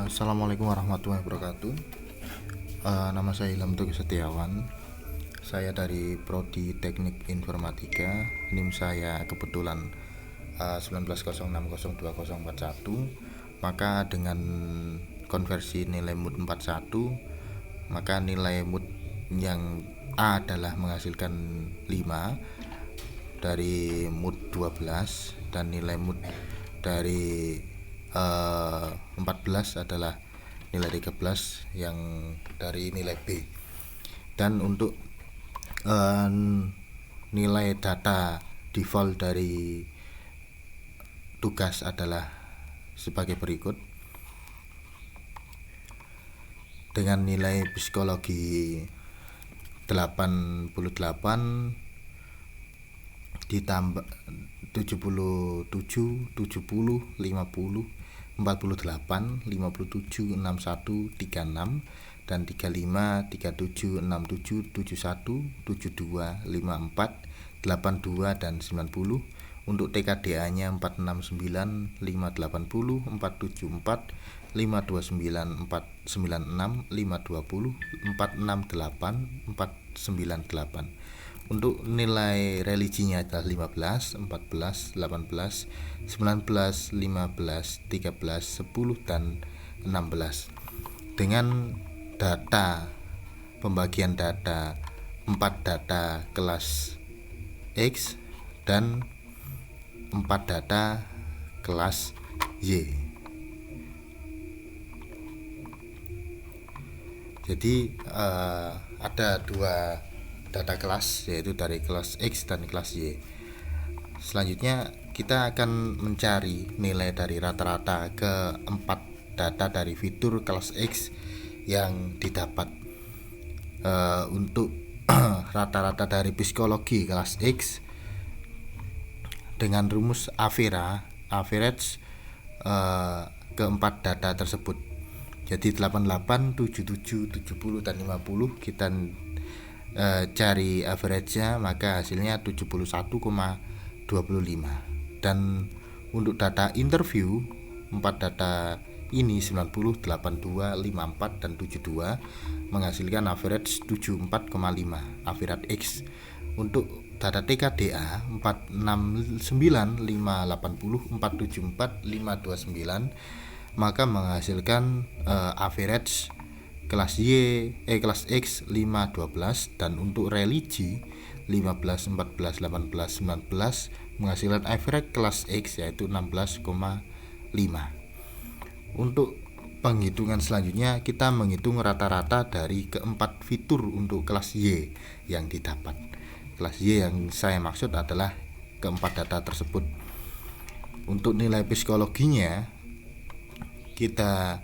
Assalamualaikum warahmatullahi wabarakatuh. Nama saya Ilham Tugi Setiawan. Saya dari Prodi Teknik Informatika. NIM saya kebetulan 19060241. Maka dengan konversi nilai MUT 41, maka nilai MUT yang A adalah menghasilkan 5 dari MUT 12, dan nilai MUT dari 14 adalah nilai 13 yang dari nilai B. Dan untuk nilai data default dari tugas adalah sebagai berikut. Dengan nilai psikologi 88 ditambah 77, 70, 50, 48, 57, 61, 36, dan 35, 37, 67, 71, 72, 54, 82, dan 90. Untuk TKDA nya 469, 580, 474, 529, 496, 520, 468, 498. Untuk nilai religinya adalah 15, 14, 18, 19, 15, 13, 10, dan 16. Dengan data pembagian data 4 data kelas X dan 4 data kelas Y. Jadi ada 2 data kelas, yaitu dari kelas X dan kelas Y. Selanjutnya kita akan mencari nilai dari rata-rata ke 4 data dari fitur kelas X yang didapat. Untuk rata-rata dari psikologi kelas X dengan rumus average ke 4 data tersebut. Jadi 88, 77, 70, dan 50 kita cari average-nya, maka hasilnya 71,25. Dan untuk data interview 4 data ini 90, 82, 54, dan 72 menghasilkan average 74,5 average X. Untuk data TKDA 469, 580, 474, 529 maka menghasilkan average kelas kelas X 5, 12. Dan untuk religi 15, 14, 18, 19 menghasilkan average kelas X yaitu 16,5. Untuk penghitungan selanjutnya kita menghitung rata-rata dari keempat fitur untuk kelas Y yang didapat. Kelas Y yang saya maksud adalah keempat data tersebut. Untuk nilai psikologinya kita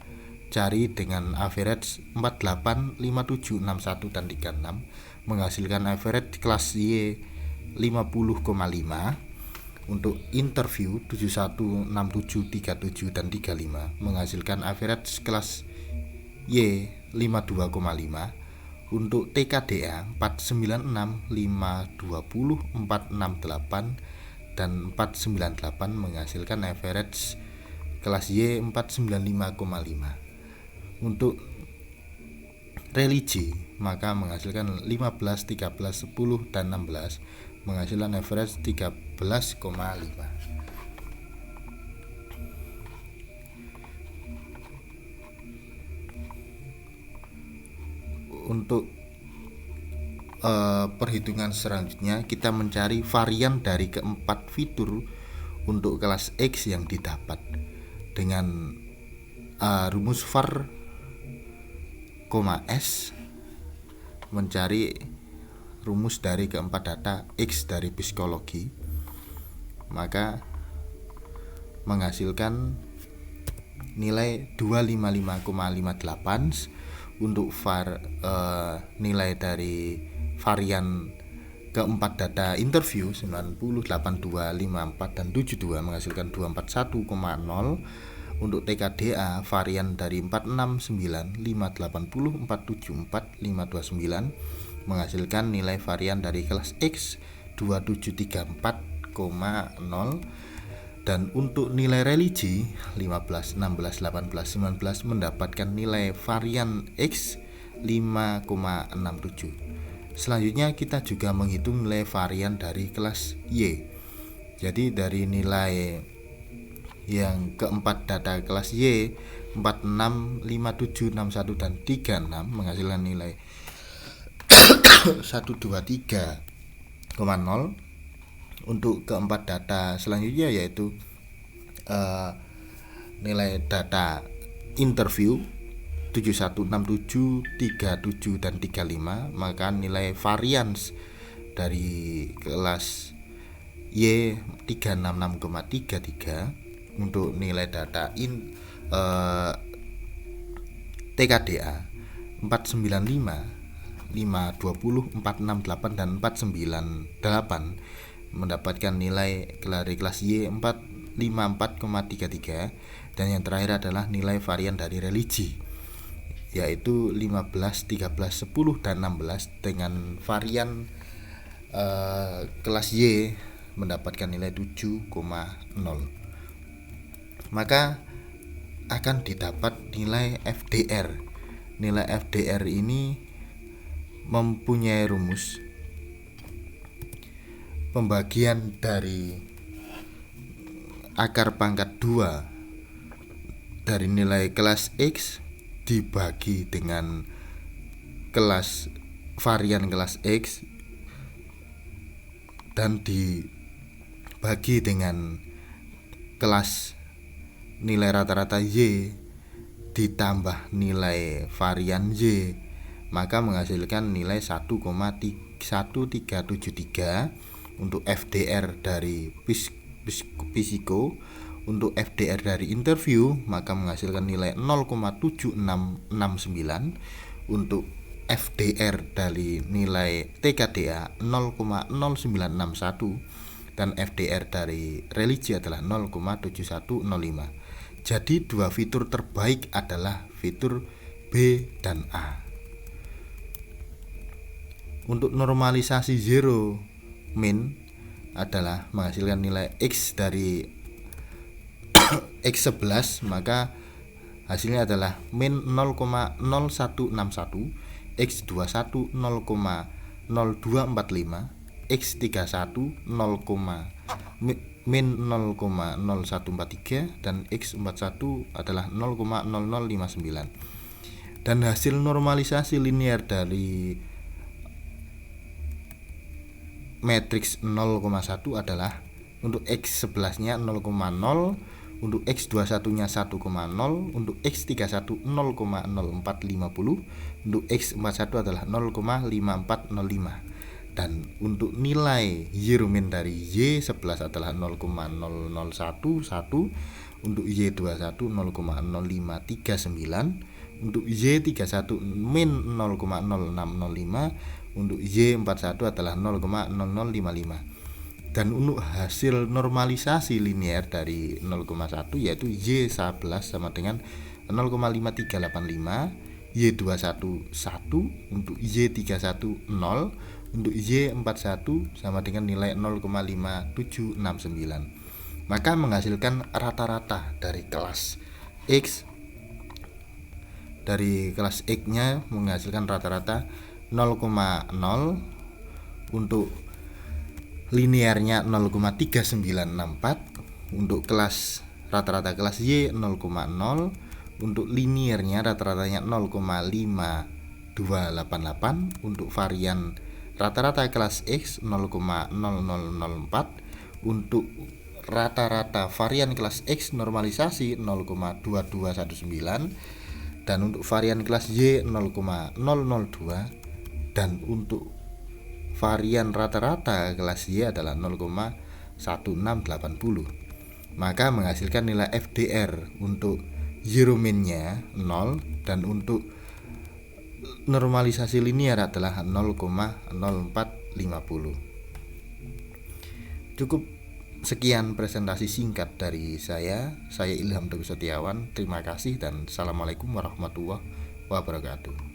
cari dengan average 48, 57, 61, dan 36 menghasilkan average kelas Y 50,5. Untuk interview 71, 67, 37, dan 35 menghasilkan average kelas Y 52,5. Untuk TKDA 496, 520, 468, dan 498 menghasilkan average kelas Y 495,5. Untuk religi maka menghasilkan 15, 13, 10, dan 16 menghasilkan average 13,5. Untuk perhitungan selanjutnya kita mencari varian dari keempat fitur untuk kelas X yang didapat dengan rumus var, S mencari rumus dari keempat data X dari psikologi, maka menghasilkan nilai 255,58. Untuk var nilai dari varian keempat data interview 90, 82, 54, dan 72 menghasilkan 241,0. Untuk TKDA varian dari 469, 580, 474, 529 menghasilkan nilai varian dari kelas X 2734,0. Dan untuk nilai religi 15, 16, 18, 19 mendapatkan nilai varian X 5,67. Selanjutnya kita juga menghitung nilai varian dari kelas Y. Jadi dari nilai yang keempat data kelas Y 46, 57, 61 dan 36 menghasilkan nilai 123,0. Untuk keempat data selanjutnya yaitu nilai data interview 71, 67, 37 dan 35, maka nilai varians dari kelas Y 366,33. Untuk nilai data TKDA 495, 520, 468 dan 498 mendapatkan nilai dari kelas Y 454,33. Dan yang terakhir adalah nilai varian dari religi yaitu 15, 13, 10 dan 16 dengan varian kelas Y mendapatkan nilai 7,0. Maka akan didapat nilai FDR. Nilai FDR ini mempunyai rumus pembagian dari akar pangkat 2 dari nilai kelas X dibagi dengan kelas varian kelas X dan dibagi dengan kelas nilai rata-rata Y ditambah nilai varian Y, maka menghasilkan nilai 1,1373 untuk FDR dari Psiko. Untuk FDR dari interview maka menghasilkan nilai 0,7669. Untuk FDR dari nilai TKDA 0,0961 dan FDR dari religi adalah 0,7105. Jadi dua fitur terbaik adalah fitur B dan A. Untuk normalisasi zero min adalah menghasilkan nilai X dari X11, maka hasilnya adalah min 0,0161, X21 0,0245, X31 min 0,0143 dan X41 adalah 0,0059. Dan hasil normalisasi linear dari matriks 0,1 adalah untuk X11 nya 0,0, untuk X21 nya 1,0, untuk X31 0,0450, untuk X41 adalah 0,5405. Dan untuk nilai zero min dari Y11 adalah 0,0011, untuk Y21 0,0539, untuk Y31 min 0,0605, untuk Y41 adalah 0,0055. Dan untuk hasil normalisasi linear dari 0,1 yaitu Y11 sama dengan 0,5385, Y21 1, untuk Y31 0, untuk Y41 sama dengan nilai 0,5769. Maka menghasilkan rata-rata dari kelas X. Dari kelas X nya menghasilkan rata-rata 0,0, untuk linearnya 0,3964, untuk kelas rata-rata kelas Y 0,0, untuk linearnya rata-ratanya 0,5288, untuk varian rata-rata kelas X 0,0004, untuk rata-rata varian kelas X normalisasi 0,2219, dan untuk varian kelas Y 0,002, dan untuk varian rata-rata kelas Y adalah 0,1680. Maka menghasilkan nilai FDR untuk zero min-nya 0 dan untuk normalisasi linear adalah 0,0450. Cukup sekian presentasi singkat dari saya Ilham Teguh Setiawan. Terima kasih dan assalamualaikum warahmatullahi wabarakatuh.